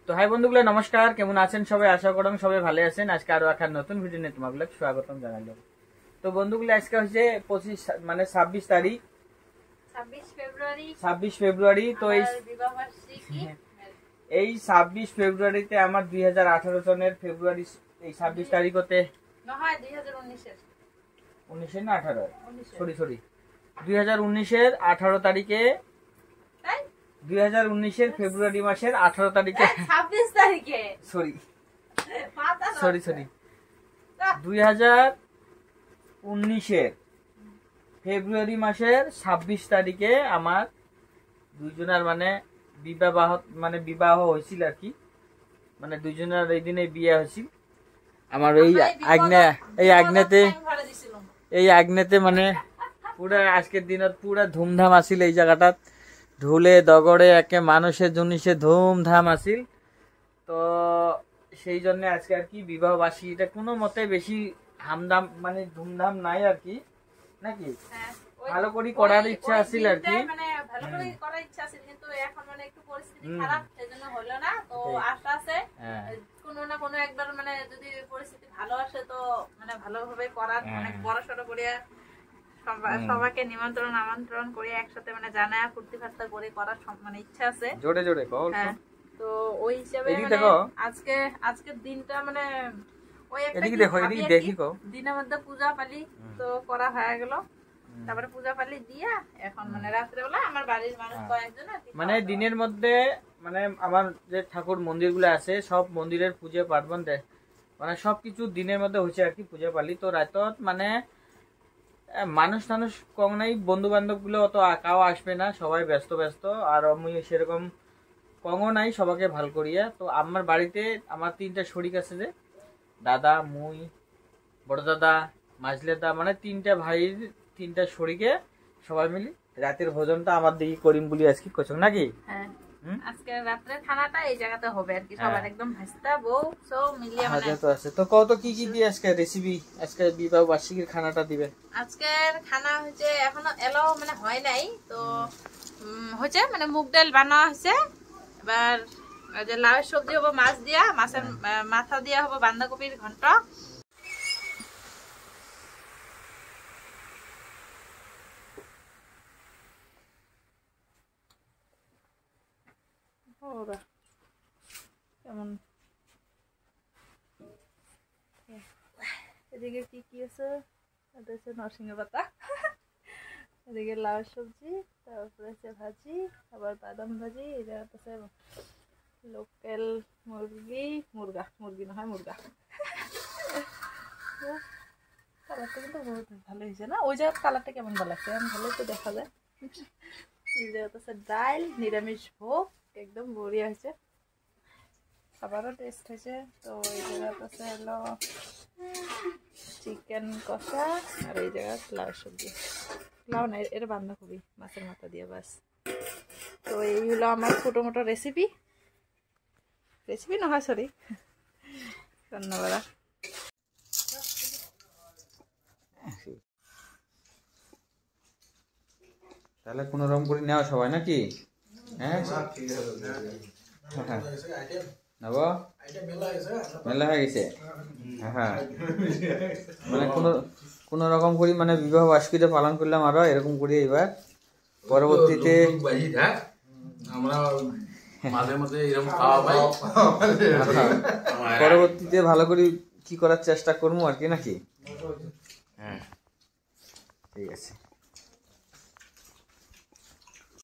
তো হাই বন্ধুগুলো নমস্কার, কেমন আছেন সবাই? আশা করলাম সবাই ভালো আছেন। আজকে আরো একটা নতুন ভিডিও নিয়ে তোমাগুলো স্বাগতম জানালাম। তো বন্ধুগুলো আজকে হচ্ছে 26 তারিখ 26 ফেব্রুয়ারি। তো এই 26 ফেব্রুয়ারিতে আমার 2018 সনের ফেব্রুয়ারি এই 26 তারিখ হতে 19 না 18 সরি 2019-এর 18 তারিখে 2019-এর ফেব্রুয়ারি মাসের 18 তারিখে 26 তারিখে সরি 2019-এর ফেব্রুয়ারি মাসের 26 তারিখে আমার দুইজনের বিবাহ হয়েছিল আর কি। মানে দুইজনের এই দিনে বিয়ে হয়েছিল। আমার এই আগ্নেতে মানে পুরা আজকের দিনত পুরা ধুমধাম আছিল। এই জায়গাটা ঢোলে দগড়ে একে মানুষের জিনিসে ধুমধাম আছিল। তো সেই জন্য আজকে আর কি বিবাহবাসী এটা কোনো মতে বেশি হামদাম মানে ধুমধাম নাই আর কি, নাকি ভালো করে করার ইচ্ছা আছিল আর কি। মানে ভালো করে করার ইচ্ছা আছিল, কিন্তু এখন মানে একটু পরিস্থিতি খারাপ, সেজন্য হলো না। তো আশা আছে কোনো না কোনো একবার মানে যদি পরিস্থিতি ভালো আসে তো মানে ভালোভাবে করার, অনেক বড়সড় করে সবাইকে নিমন্ত্রণ আমন্ত্রণ করে একসাথে মানে জানায় ফুর্তি ফার্তা করে করার মানে ইচ্ছা আছে জোরে জোরে। তো ওই হিসাবে আজকের দিনটা মানে ওই একটা দিনের মধ্যে পূজা পালি তো করা হয়ে গেল। তারপরে পূজা পালি দিয়া এখন মানে রাত্রেবেলা আমার বাড়ির মানুষ কয়েকজন মানে দিনের মধ্যে মানে আমার যে ঠাকুর মন্দির গুলো আছে সব মন্দিরের পূজা পার্বণ দেয়, মানে সবকিছু দিনের মধ্যে হয়েছে আর কি পূজা পালি। তো রাতত মানে মানুষ কম নাই, বন্ধু বান্ধব গুলো অত কাও আসবে না, সবাই ব্যস্ত আর আমি সেরকম কমও নাই সবাইকে ভাল করিয়া। তো আমার বাড়িতে আমার 3টা শরিক আছে, যে দাদা, মুই, বড় দাদা, মাঝলে দা, মানে 3টা ভাইয়ের 3টা শরিকে সবাই মিলি রাতের ভোজনটা আমার দিকে করিম বলি আজকে কোচ নাকি। আজকে রাতে খানাটা এই জায়গাতে হবে আর কি, সবার একদম ভাস্তা বউ সব মিলিয়ে মানে তো আছে। তো কত কি দিয়ে আজকে রেসিপি আজকে বিবাহ বার্ষিকীর খানাটা দিবে? আজকের খানা হচ্ছে এখনো এলো মানে হয় নাই, তো হচ্ছে মানে মুগ ডাল বানানো হয়েছে। এবার যে লাউয়ের সবজি হবে মাছ দিয়া, মাছের মাথা দিয়া হবে বাঁধাকপির ঘন্ট। কেমন এদিকে কি আছে? এটা হচ্ছে নরসিংহ পাতা, এদিকে লাউ সবজি, তারপরে হচ্ছে ভাজি, আবার বাদাম ভাজি। এটা হচ্ছে লোকাল মুরগি না হয় মুরগা। কালারটা কিন্তু বহুত ভালো হয়েছে না? ওই জায়গার কালারটা কেমন ভালো লাগছে, ভালোই তো দেখা যায়। এই জায়গাটা হচ্ছে ডাল, নিরামিষ ভোগ, একদম বড়িয়া হয়েছে, খাবারও টেস্ট হয়েছে। তো এই জায়গাটা হচ্ছে হলো চিকেন কষা, আর এই জায়গা লাউ সবজি, লাউ না এটা বাঁধাকপি মাছের মাথা দিয়ে বাস। তো এই হলো আমার ছোটো মোটো রেসিপি নহয় সরি ধন্যবাদ। তাহলে কোনো রকম করে নেওয়া সবাই নাকি? হ্যাঁ মেলা হয়ে গেছে। হ্যাঁ মানে কোনো রকম করি মানে বিবাহ বার্ষিকীটা পালন করলাম আরো এরকম করি। এবার পরবর্তীতে ভালো করে কি করার চেষ্টা করবো আর কি, নাকি? হ্যাঁ ঠিক আছে।